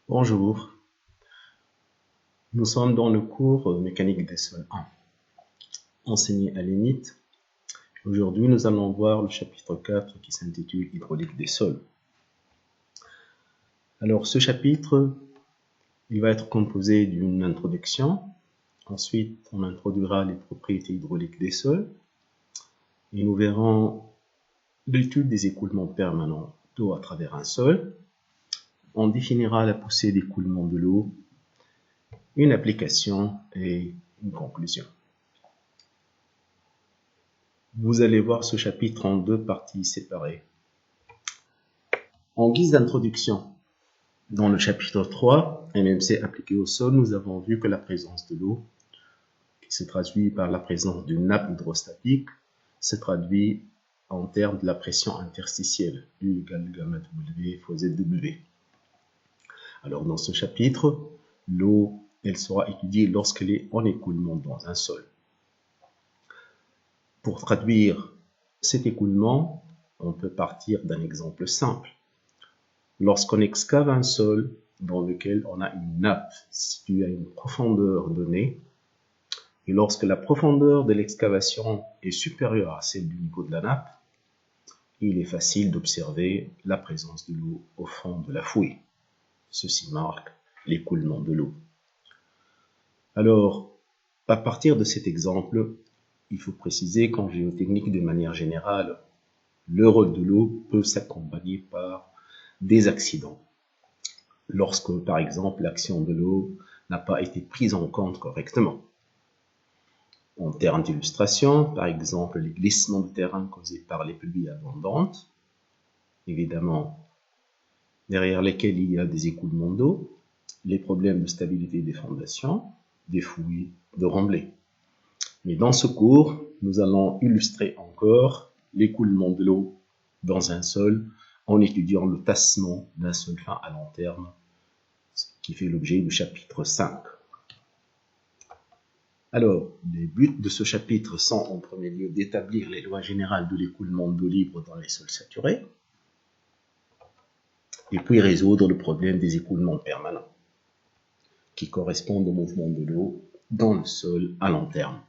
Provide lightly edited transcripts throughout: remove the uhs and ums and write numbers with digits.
Bonjour, nous sommes dans le cours mécanique des sols 1, enseigné à l'ENIT. Aujourd'hui, nous allons voir le chapitre 4 qui s'intitule Hydraulique des sols. Alors, ce chapitre, il va être composé d'une introduction. Ensuite, on introduira les propriétés hydrauliques des sols. Et nous verrons l'étude des écoulements permanents d'eau à travers un sol. On définira la poussée d'écoulement de l'eau, une application et une conclusion. Vous allez voir ce chapitre en deux parties séparées. En guise d'introduction, dans le chapitre 3, MMC appliqué au sol, nous avons vu que la présence de l'eau, qui se traduit par la présence d'une nappe hydrostatique, se traduit en termes de la pression interstitielle, U égale gamma W fois ZW. Alors dans ce chapitre, l'eau, elle sera étudiée lorsqu'elle est en écoulement dans un sol. Pour traduire cet écoulement, on peut partir d'un exemple simple. Lorsqu'on excave un sol dans lequel on a une nappe située à une profondeur donnée, et lorsque la profondeur de l'excavation est supérieure à celle du niveau de la nappe, il est facile d'observer la présence de l'eau au fond de la fouille. Ceci marque l'écoulement de l'eau. Alors, à partir de cet exemple, il faut préciser qu'en géotechnique, de manière générale, le rôle de l'eau peut s'accompagner par des accidents. Lorsque, par exemple, l'action de l'eau n'a pas été prise en compte correctement. En termes d'illustration, par exemple, les glissements de terrain causés par les pluies abondantes, évidemment, derrière lesquels il y a des écoulements d'eau, les problèmes de stabilité des fondations, des fouilles de remblais. Mais dans ce cours, nous allons illustrer encore l'écoulement de l'eau dans un sol en étudiant le tassement d'un sol fin à long terme, qui fait l'objet du chapitre 5. Alors, les buts de ce chapitre sont en premier lieu d'établir les lois générales de l'écoulement d'eau libre dans les sols saturés, et puis résoudre le problème des écoulements permanents, qui correspondent au mouvement de l'eau dans le sol à long terme.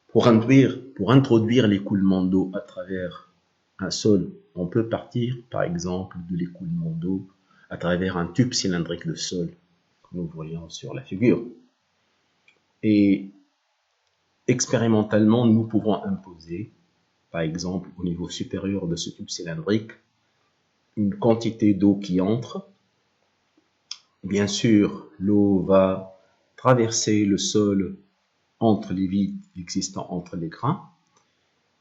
Pour introduire l'écoulement d'eau à travers un sol, on peut partir par exemple de l'écoulement d'eau à travers un tube cylindrique de sol, que nous voyons sur la figure. Et expérimentalement, nous pouvons imposer, par exemple au niveau supérieur de ce tube cylindrique, une quantité d'eau qui entre. Bien sûr, l'eau va traverser le sol entre les vides existants entre les grains.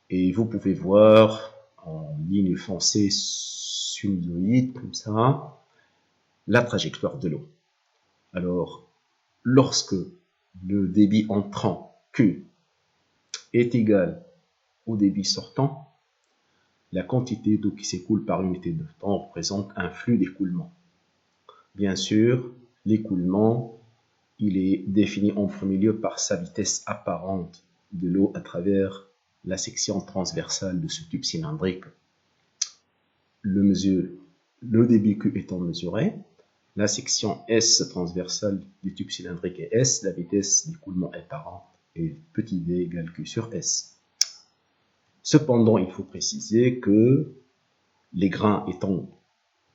Et vous pouvez voir en ligne foncée sinusoïde, comme ça, la trajectoire de l'eau. Alors, lorsque le débit entrant Q est égal au débit sortant, la quantité d'eau qui s'écoule par unité de temps représente un flux d'écoulement. Bien sûr, l'écoulement, il est défini en premier lieu par sa vitesse apparente de l'eau à travers la section transversale de ce tube cylindrique. Le débit Q étant mesuré, la section S transversale du tube cylindrique est S, la vitesse d'écoulement apparente est petit v égale Q sur S. Cependant, il faut préciser que les grains étant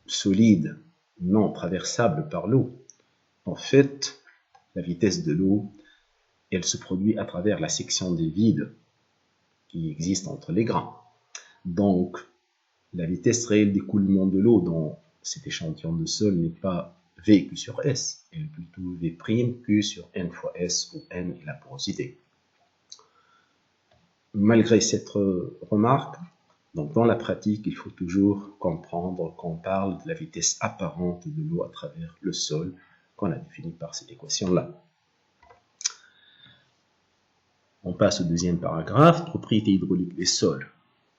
solides, non traversables par l'eau, en fait, la vitesse de l'eau, elle se produit à travers la section des vides qui existent entre les grains. Donc, la vitesse réelle d'écoulement de l'eau dans cet échantillon de sol n'est pas V Q sur S, elle est plutôt V' Q sur N fois S, où N est la porosité. Malgré cette remarque, donc dans la pratique, il faut toujours comprendre qu'on parle de la vitesse apparente de l'eau à travers le sol, qu'on a définie par cette équation-là. On passe au deuxième paragraphe, propriété hydraulique des sols.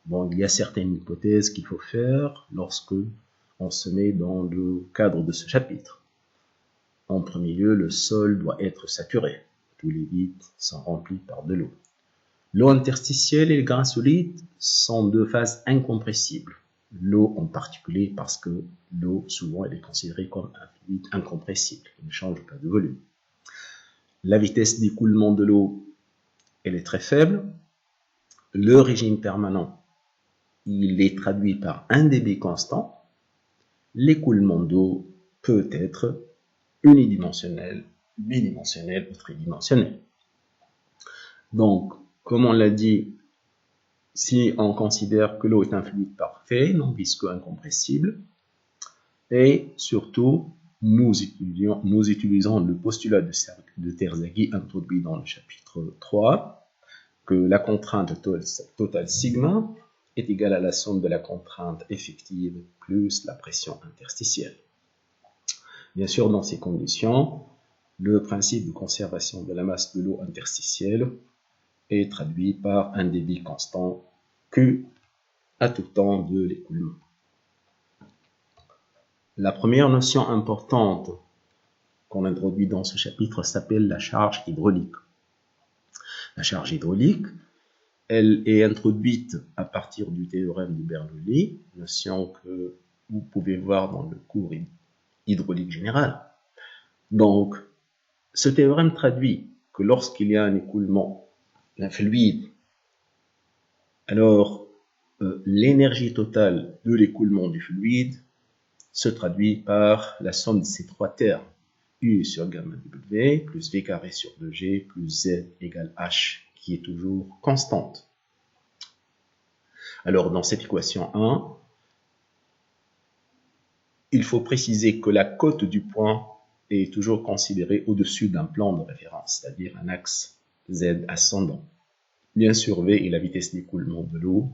Bon, il y a certaines hypothèses qu'il faut faire lorsque on se met dans le cadre de ce chapitre. En premier lieu, le sol doit être saturé. Tous les vides sont remplis par de l'eau. L'eau interstitielle et le grain solide sont deux phases incompressibles. l'eau en particulier, parce que l'eau, souvent, elle est considérée comme un fluide incompressible, qui ne change pas de volume. La vitesse d'écoulement de l'eau, elle est très faible. Le régime permanent, il est traduit par un débit constant. L'écoulement d'eau peut être unidimensionnel, bidimensionnel ou tridimensionnel. Donc, comme on l'a dit, si on considère que l'eau est un fluide parfait, non visqueux, incompressible, et surtout, nous utilisons le postulat de Terzaghi introduit dans le chapitre 3, que la contrainte totale sigma est égale à la somme de la contrainte effective plus la pression interstitielle. Bien sûr, dans ces conditions, le principe de conservation de la masse de l'eau interstitielle est traduit par un débit constant Q à tout temps de l'écoulement. La première notion importante qu'on introduit dans ce chapitre s'appelle la charge hydraulique. La charge hydraulique, elle est introduite à partir du théorème de Bernoulli, notion que vous pouvez voir dans le cours hydraulique général. Donc, ce théorème traduit que lorsqu'il y a un écoulement d'un fluide, alors l'énergie totale de l'écoulement du fluide se traduit par la somme de ces trois termes, U sur gamma W plus V carré sur 2G plus Z égale H, qui est toujours constante. Alors, dans cette équation 1, il faut préciser que la cote du point est toujours considérée au-dessus d'un plan de référence, c'est-à-dire un axe Z ascendant. Bien sûr, V est la vitesse d'écoulement de l'eau,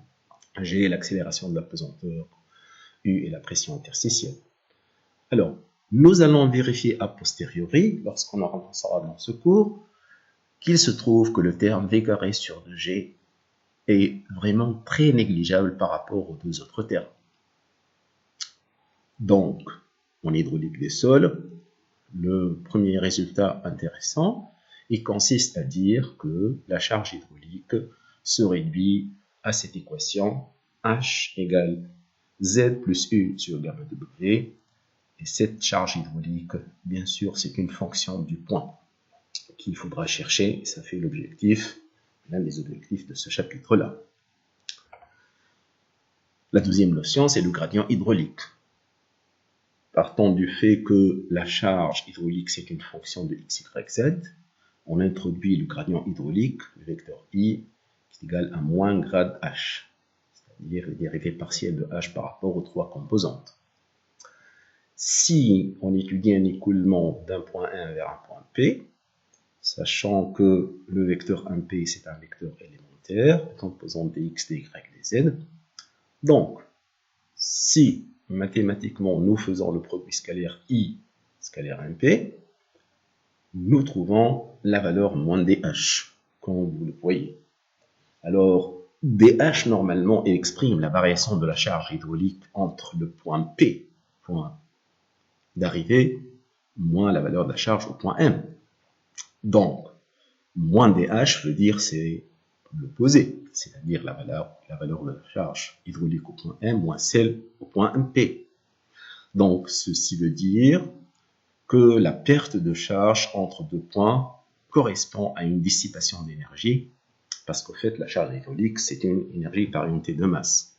G est l'accélération de la pesanteur, U est la pression interstitielle. Alors, nous allons vérifier a posteriori, lorsqu'on avancera dans ce cours, qu'il se trouve que le terme V carré sur 2G est vraiment très négligeable par rapport aux deux autres termes. Donc, en hydraulique des sols, le premier résultat intéressant, il consiste à dire que la charge hydraulique se réduit à cette équation H égale Z plus U sur gamma W. Et cette charge hydraulique, bien sûr, c'est une fonction du point qu'il faudra chercher. Et ça fait l'un des objectifs de ce chapitre-là. La deuxième notion, c'est le gradient hydraulique. Partant du fait que la charge hydraulique, c'est une fonction de x, y, z, on introduit le gradient hydraulique, le vecteur I, qui est égal à moins grade h, c'est-à-dire les dérivées partielles de h par rapport aux trois composantes. Si on étudie un écoulement d'un point 1 vers un point P, sachant que le vecteur 1P, c'est un vecteur élémentaire, composant des x, des y, des z, donc, si mathématiquement nous faisons le produit scalaire I scalaire MP, nous trouvons la valeur moins dH, comme vous le voyez. Alors, dH normalement exprime la variation de la charge hydraulique entre le point P, point d'arrivée, moins la valeur de la charge au point M. Donc, moins dH veut dire c'est l'opposé, c'est-à-dire la valeur de la charge hydraulique au point M moins celle au point MP. Donc, ceci veut dire que la perte de charge entre deux points correspond à une dissipation d'énergie, parce qu'au fait, la charge hydraulique, c'est une énergie par unité de masse.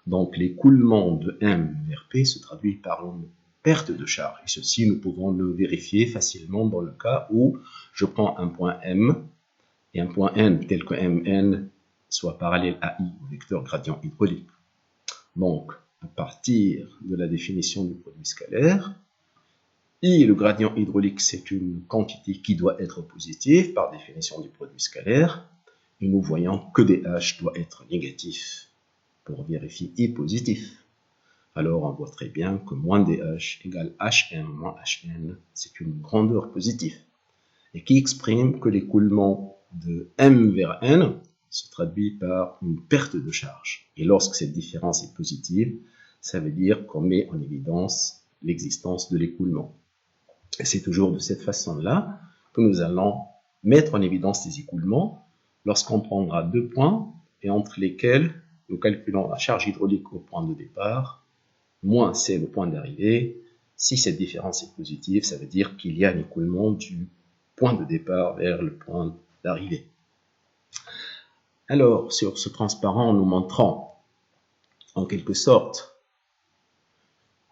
Donc, l'écoulement de M vers P se traduit par une perte de charge. Et ceci, nous pouvons le vérifier facilement dans le cas où je prends un point M et un point N tel que Mn soit parallèle à I, au vecteur gradient hydraulique. Donc, à partir de la définition du produit scalaire, I, le gradient hydraulique, c'est une quantité qui doit être positive par définition du produit scalaire, et nous voyons que dH doit être négatif pour vérifier I positif. Alors, on voit très bien que moins dH égale Hn moins Hn, c'est une grandeur positive, et qui exprime que l'écoulement de M vers N se traduit par une perte de charge. Et lorsque cette différence est positive, ça veut dire qu'on met en évidence l'existence de l'écoulement. Et c'est toujours de cette façon-là que nous allons mettre en évidence les écoulements lorsqu'on prendra deux points et entre lesquels nous calculons la charge hydraulique au point de départ, moins C le point d'arrivée. Si cette différence est positive, ça veut dire qu'il y a un écoulement du point de départ vers le point d'arrivée. Alors, sur ce transparent, nous montrons en quelque sorte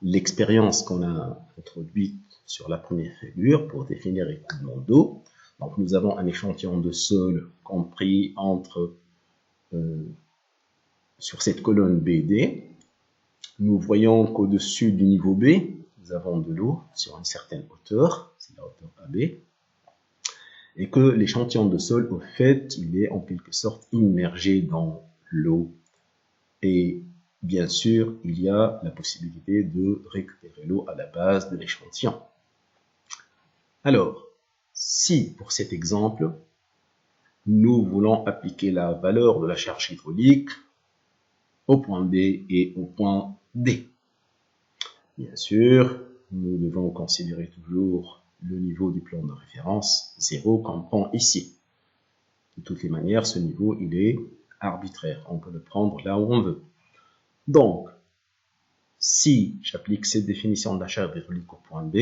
l'expérience qu'on a introduite sur la première figure pour définir l'écoulement d'eau. Donc, nous avons un échantillon de sol compris sur cette colonne BD. Nous voyons qu'au-dessus du niveau B, nous avons de l'eau sur une certaine hauteur, c'est la hauteur AB, et que l'échantillon de sol, au fait, il est en quelque sorte immergé dans l'eau. Et bien sûr, il y a la possibilité de récupérer l'eau à la base de l'échantillon. Alors, si pour cet exemple, nous voulons appliquer la valeur de la charge hydraulique au point B et au point D. Bien sûr, nous devons considérer toujours le niveau du plan de référence 0 qu'on prend ici. De toutes les manières, ce niveau, il est arbitraire. On peut le prendre là où on veut. Donc, si j'applique cette définition de la charge hydraulique au point B,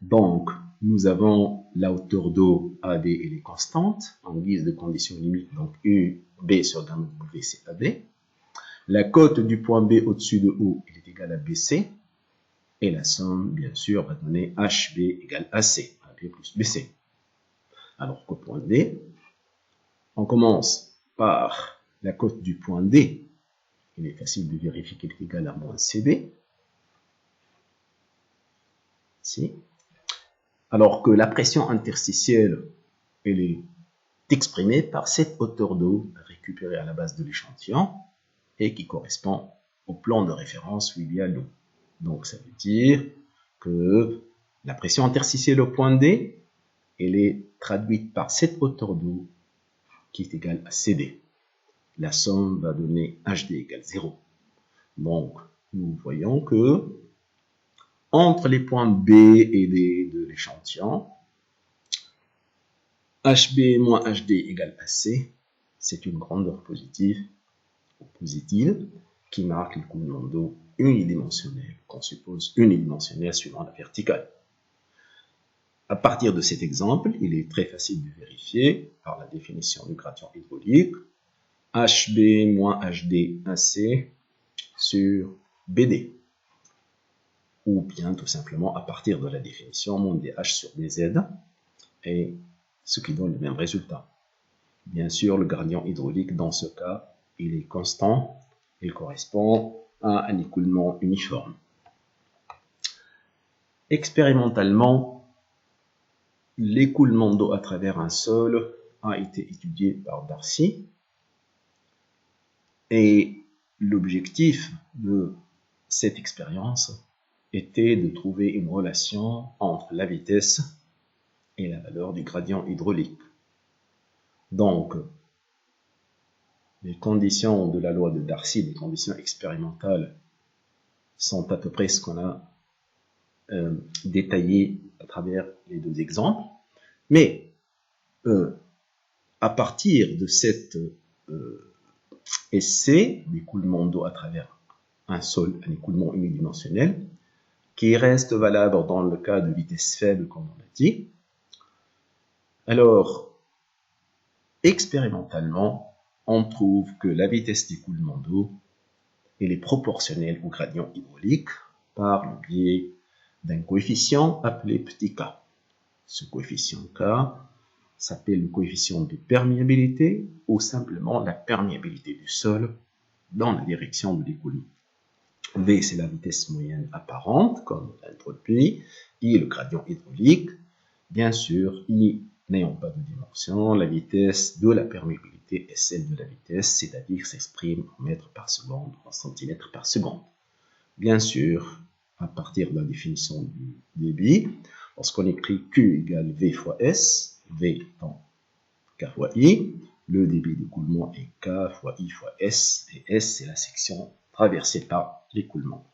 donc nous avons la hauteur d'eau AD, elle est constante, en guise de condition limite, donc UB sur gamma W, c'est AB. La cote du point B au-dessus de O, elle est égale à BC. Et la somme, bien sûr, va donner HB égale AC, AB plus BC. Alors qu'au point D, on commence par la cote du point D. Il est facile de vérifier qu'elle est égale à moins CD. Ici. Alors que la pression interstitielle, elle est exprimée par cette hauteur d'eau récupérée à la base de l'échantillon et qui correspond au plan de référence où il y a l'eau. Donc ça veut dire que la pression interstitielle au point D, elle est traduite par cette hauteur d'eau qui est égale à CD. La somme va donner HD égale 0. Donc nous voyons que entre les points B et D de l'échantillon, HB moins HD égale AC, c'est une grandeur positive ou positive qui marque l'écoulement d'eau unidimensionnel, qu'on suppose unidimensionnel suivant la verticale. À partir de cet exemple, il est très facile de vérifier par la définition du gradient hydraulique HB moins HD AC sur BD. Ou bien tout simplement à partir de la définition moins DH sur DZ, et ce qui donne le même résultat. Bien sûr, le gradient hydraulique, dans ce cas, il est constant, il correspond à un écoulement uniforme. Expérimentalement, l'écoulement d'eau à travers un sol a été étudié par Darcy, et l'objectif de cette expérience était de trouver une relation entre la vitesse et la valeur du gradient hydraulique. Donc, les conditions de la loi de Darcy, les conditions expérimentales, sont à peu près ce qu'on a détaillé à travers les deux exemples. Mais, à partir de cet essai d'écoulement d'eau à travers un sol, un écoulement unidimensionnel, qui reste valable dans le cas de vitesse faible, comme on l'a dit, alors, expérimentalement, on trouve que la vitesse d'écoulement d'eau est proportionnelle au gradient hydraulique par le biais d'un coefficient appelé petit k. Ce coefficient k s'appelle le coefficient de perméabilité ou simplement la perméabilité du sol dans la direction de l'écoulement. V, c'est la vitesse moyenne apparente, comme l'entropie, I, le gradient hydraulique. Bien sûr, I n'ayant pas de dimension, la vitesse de la perméabilité est celle de la vitesse, c'est-à-dire s'exprime en mètres par seconde, en centimètres par seconde. Bien sûr, à partir de la définition du débit, lorsqu'on écrit Q égale V fois S, V étant K fois I, le débit d'écoulement est K fois I fois S, et S c'est la section traversée par l'écoulement.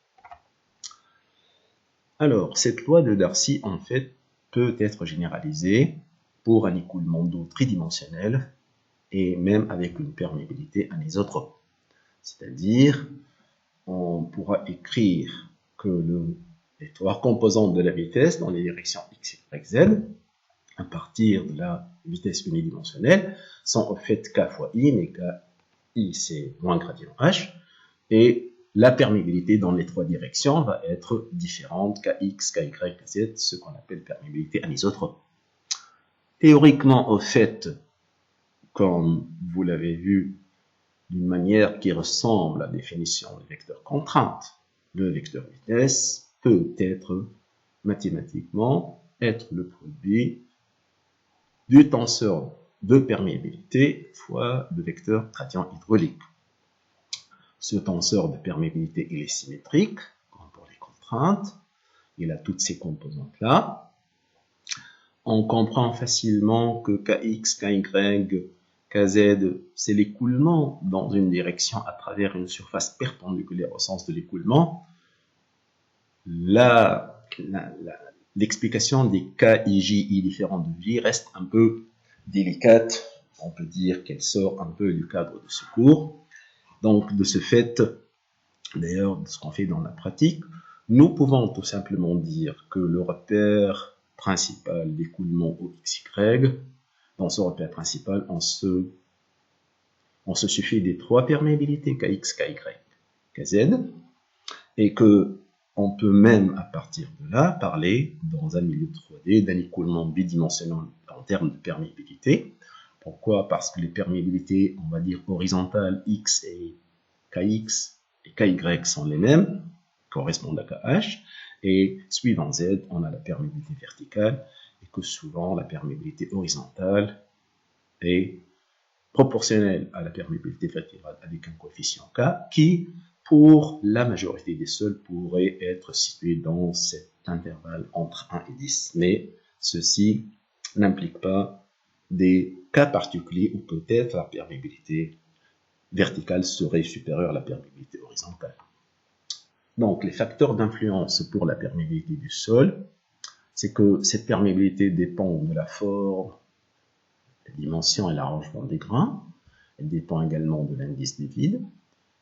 Alors, cette loi de Darcy, en fait, peut être généralisée pour un écoulement d'eau tridimensionnel et même avec une perméabilité anisotrope. C'est-à-dire, on pourra écrire que les trois composantes de la vitesse dans les directions x, y, z, à partir de la vitesse unidimensionnelle, sont en fait k fois i, mais ki c'est moins gradient h, et la perméabilité dans les trois directions va être différente, kx, ky, kz, ce qu'on appelle perméabilité anisotrope. Théoriquement, au fait, comme vous l'avez vu, d'une manière qui ressemble à la définition du vecteur contrainte, le vecteur vitesse peut être mathématiquement être le produit du tenseur de perméabilité fois le vecteur gradient hydraulique. Ce tenseur de perméabilité il est symétrique, comme pour les contraintes, il a toutes ces composantes-là. On comprend facilement que Kx, Ky, Kz, c'est l'écoulement dans une direction à travers une surface perpendiculaire au sens de l'écoulement. L'explication des KIJ différents de J reste un peu délicate. On peut dire qu'elle sort un peu du cadre de ce cours. Donc, de ce fait, d'ailleurs, de ce qu'on fait dans la pratique, nous pouvons tout simplement dire que le repère principal d'écoulement au XY, dans ce repère principal, on se suffit des trois perméabilités Kx, Ky, Kz, et que on peut même, à partir de là, parler, dans un milieu 3D, d'un écoulement bidimensionnel en termes de perméabilité. Pourquoi? Parce que les perméabilités, on va dire, horizontales, x et kx et ky sont les mêmes, correspondent à kh, et suivant z, on a la perméabilité verticale, et que souvent, la perméabilité horizontale est proportionnelle à la perméabilité verticale avec un coefficient k, qui, pour la majorité des sols, pourrait être situé dans cet intervalle entre 1 et 10. Mais ceci n'implique pas des cas particuliers où peut-être la perméabilité verticale serait supérieure à la perméabilité horizontale. Donc, les facteurs d'influence pour la perméabilité du sol, c'est que cette perméabilité dépend de la forme, la dimension et l'arrangement des grains. Elle dépend également de l'indice des vides,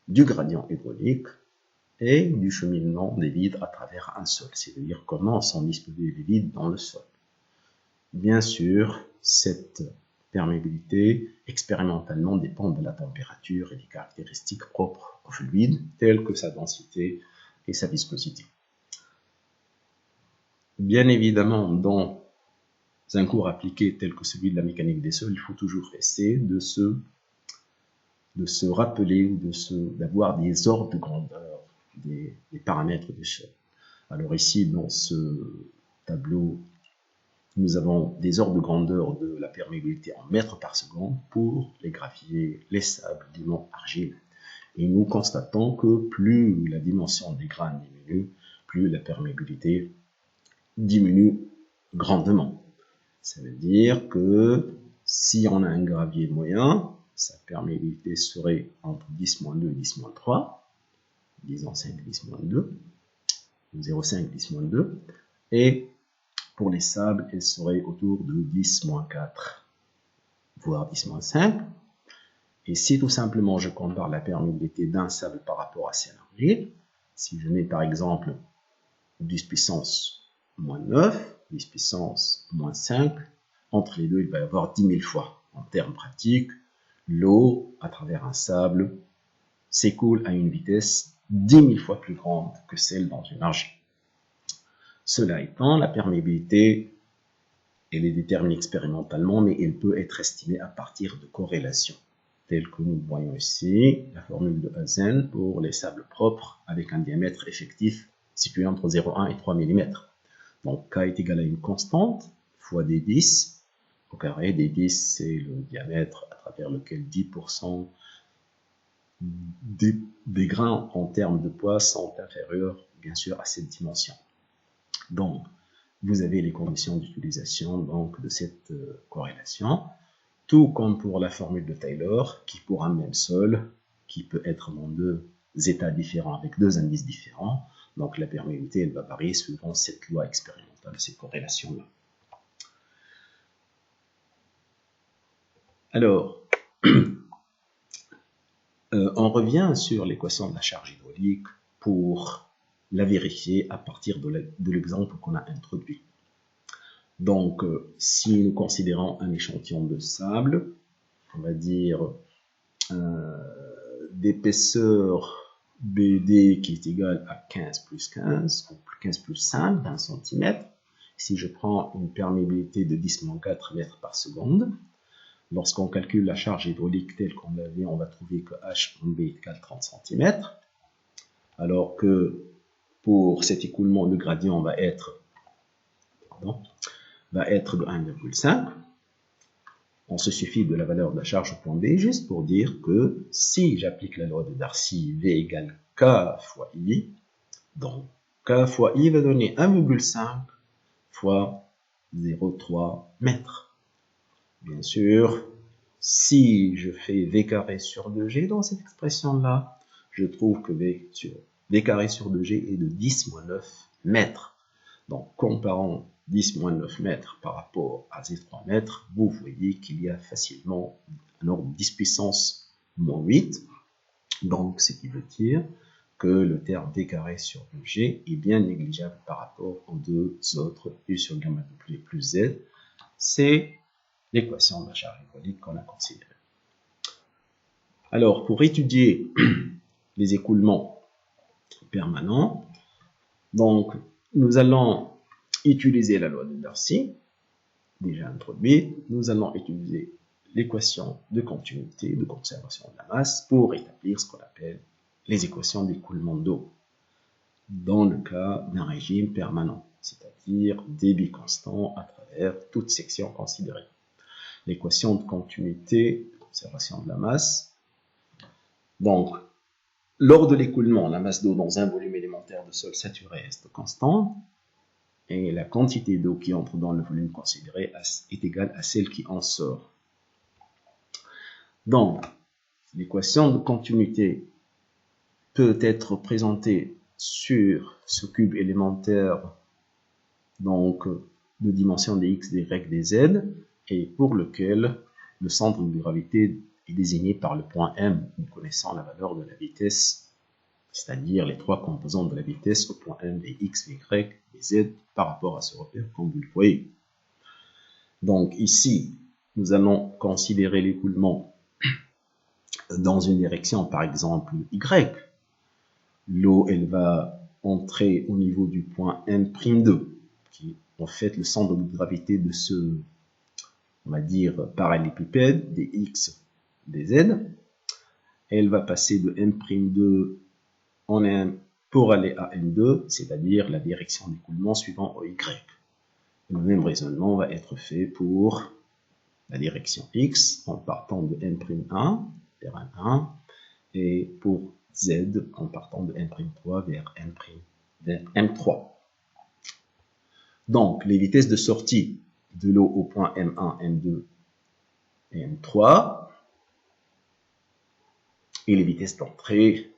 du gradient hydraulique et du cheminement des vides à travers un sol, c'est-à-dire comment sont disposés les vides dans le sol. Bien sûr, cette perméabilité expérimentalement dépend de la température et des caractéristiques propres au fluide, telles que sa densité et sa viscosité. Bien évidemment, dans un cours appliqué tel que celui de la mécanique des sols, il faut toujours essayer de se rappeler, d'avoir des ordres de grandeur, des paramètres d'échelle. Alors ici, dans ce tableau, nous avons des ordres de grandeur de la perméabilité en mètres par seconde pour les graviers, les sables, limons, argiles. Et nous constatons que plus la dimension des grains diminue, plus la perméabilité diminue grandement. Ça veut dire que si on a un gravier moyen, sa perméabilité serait entre 10-2 et 10-3, disons 5, 10-2, 0,5, 10-2, et pour les sables, elle serait autour de 10-4, voire 10-5. Et si tout simplement je compare la perméabilité d'un sable par rapport à celle argile, si je mets par exemple 10 puissance moins 9, 10 puissance moins 5, entre les deux, il va y avoir 10 000 fois. En termes pratiques, l'eau, à travers un sable, s'écoule à une vitesse 10 000 fois plus grande que celle dans une argile. Cela étant, la perméabilité, elle est déterminée expérimentalement, mais elle peut être estimée à partir de corrélations, telles que nous voyons ici, la formule de Hazen pour les sables propres avec un diamètre effectif situé entre 0,1 et 3 mm. Donc K est égal à une constante fois d10 au carré. D10, c'est le diamètre à travers lequel 10% des grains en termes de poids sont inférieurs, bien sûr, à cette dimension. Donc, vous avez les conditions d'utilisation de cette corrélation, tout comme pour la formule de Taylor, qui pour un même sol, qui peut être dans deux états différents avec deux indices différents. Donc la perméabilité, elle va varier suivant cette loi expérimentale, ces corrélations-là. Alors, On revient sur l'équation de la charge hydraulique pour la vérifier à partir de l'exemple qu'on a introduit. Donc, si nous considérons un échantillon de sable, on va dire d'épaisseur BD qui est égale à 15 plus 15, ou 15 plus 5, 20 cm. Si je prends une perméabilité de 10-4 mètres par seconde, lorsqu'on calcule la charge hydraulique telle qu'on l'avait, on va trouver que H en B égale 30 cm. Alors que pour cet écoulement, le gradient va être de 1,5. On se suffit de la valeur de la charge au point B juste pour dire que si j'applique la loi de Darcy, V égale K fois I, donc K fois I va donner 1,5 fois 0,3 mètres. Bien sûr, si je fais V carré sur 2G dans cette expression-là, je trouve que V carré sur 2G est de 10 moins 9 mètres. Donc, comparant 10 moins 9 mètres par rapport à 0,3 mètres, vous voyez qu'il y a facilement un ordre de 10 puissance moins 8. Donc, ce qui veut dire que le terme V carré sur 2G est bien négligeable par rapport aux deux autres, U sur gamma W plus Z. C'est l'équation de la charge hydraulique qu'on a considérée. Alors, pour étudier les écoulements permanents, donc, nous allons utiliser la loi de Darcy, déjà introduite. Nous allons utiliser l'équation de continuité, de conservation de la masse, pour établir ce qu'on appelle les équations d'écoulement d'eau, dans le cas d'un régime permanent, c'est-à-dire débit constant à travers toute section considérée. L'équation de continuité, de conservation de la masse. Donc, lors de l'écoulement, la masse d'eau dans un volume élémentaire de sol saturé reste constante, et la quantité d'eau qui entre dans le volume considéré est égale à celle qui en sort. Donc, l'équation de continuité peut être représentée sur ce cube élémentaire, donc de dimension des x, des y, des z, et pour lequel le centre de gravité est désigné par le point M, nous connaissant la valeur de la vitesse, c'est-à-dire les trois composantes de la vitesse au point M, des x, des y, des z, par rapport à ce repère, comme vous le voyez. Donc ici, nous allons considérer l'écoulement dans une direction, par exemple y. L'eau, elle va entrer au niveau du point M'2, qui est en fait le centre de gravité de ce, on va dire, parallélépipède, des x, des z. Elle va passer de M'2 en M pour aller à M2, c'est-à-dire la direction d'écoulement suivant Y. Le même raisonnement va être fait pour la direction X en partant de M'1 vers M1 et pour Z en partant de M'3 vers M3. Donc, les vitesses de sortie de l'eau au point M1, M2 et M3 et les vitesses d'entrée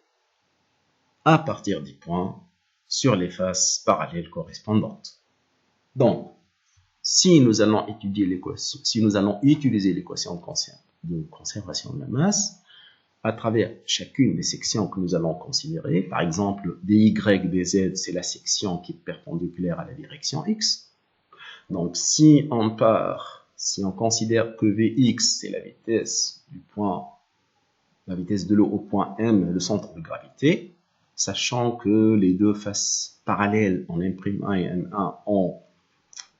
à partir des points sur les faces parallèles correspondantes. Donc, si nous allons utiliser l'équation de conservation de la masse, à travers chacune des sections que nous allons considérer, par exemple, dy, dz, c'est la section qui est perpendiculaire à la direction x. Donc, si on considère que vx, c'est la vitesse de l'eau au point M, le centre de gravité, sachant que les deux faces parallèles en M'1 et M1 ont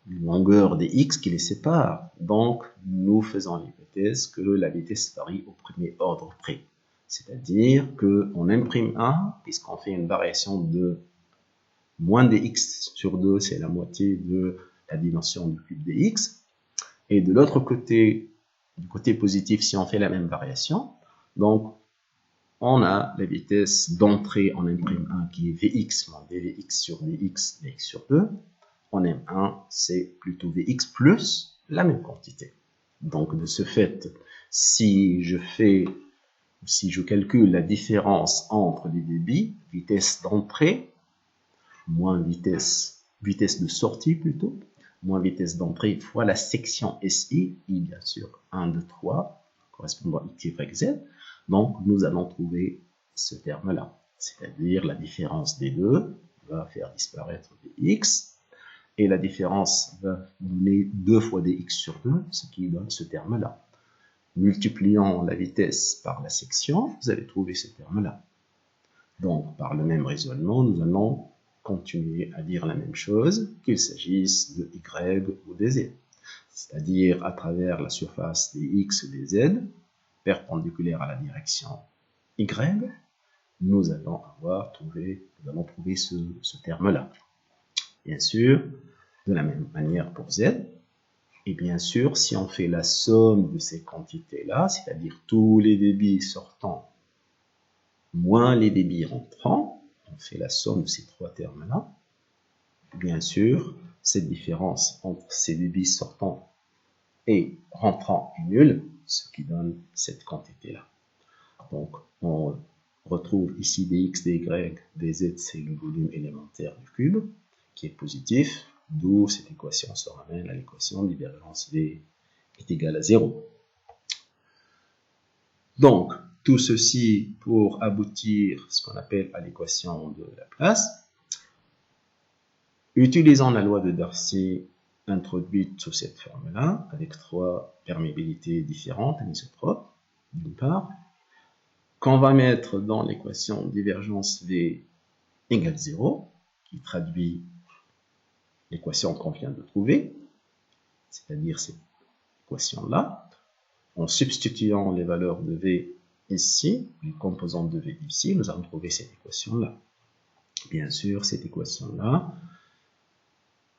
une longueur des x qui les sépare. Donc, nous faisons l'hypothèse que la vitesse varie au premier ordre près. C'est-à-dire qu'en M'1, puisqu'on fait une variation de moins dx sur 2, c'est la moitié de la dimension du cube dx. Et de l'autre côté, du côté positif, si on fait la même variation, donc on a la vitesse d'entrée en M'1 qui est Vx moins dvx sur dx, dx sur 2. En M1, c'est plutôt Vx plus la même quantité. Donc, de ce fait, si je calcule la différence entre les débits, vitesse d'entrée, moins vitesse de sortie plutôt, moins vitesse d'entrée fois la section SI, I bien sûr 1, 2, 3, correspondant à X, Y, Z, Donc, nous allons trouver ce terme-là, c'est-à-dire la différence des deux va faire disparaître des x, et la différence va donner 2 fois dx sur 2, ce qui donne ce terme-là. Multipliant la vitesse par la section, vous allez trouver ce terme-là. Donc, par le même raisonnement, nous allons continuer à dire la même chose, qu'il s'agisse de y ou de z. C'est-à-dire à travers la surface des x et des z, perpendiculaire à la direction y, nous allons trouver ce terme-là. Bien sûr, de la même manière pour z. Et bien sûr, si on fait la somme de ces quantités-là, c'est-à-dire tous les débits sortants moins les débits rentrants, on fait la somme de ces trois termes-là. Bien sûr, cette différence entre ces débits sortants et rentrants est nulle, ce qui donne cette quantité-là. Donc, on retrouve ici dx, dy, dz, c'est le volume élémentaire du cube, qui est positif, d'où cette équation se ramène à l'équation divergence V est égale à 0. Donc, tout ceci pour aboutir à ce qu'on appelle à l'équation de Laplace. Utilisant la loi de Darcy introduite sous cette forme-là, avec trois perméabilités différentes, anisotropes, d'une part, qu'on va mettre dans l'équation divergence V égale 0, qui traduit l'équation qu'on vient de trouver, c'est-à-dire cette équation-là, en substituant les valeurs de V ici, les composantes de V ici, nous allons trouver cette équation-là. Bien sûr, cette équation-là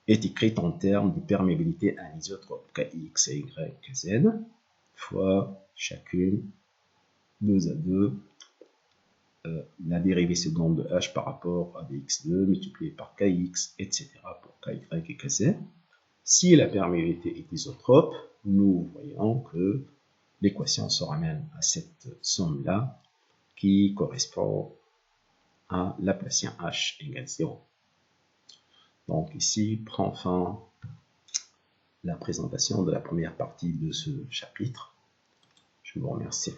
est écrite en termes de perméabilité anisotrope Kx, Y, Kz, fois chacune 2 à 2 la dérivée seconde de h par rapport à dx2 multiplié par kx, etc. pour ky et kz. Si la perméabilité est isotrope, nous voyons que l'équation se ramène à cette somme-là qui correspond à Laplacien h égale 0. Donc ici prend fin la présentation de la première partie de ce chapitre. Je vous remercie.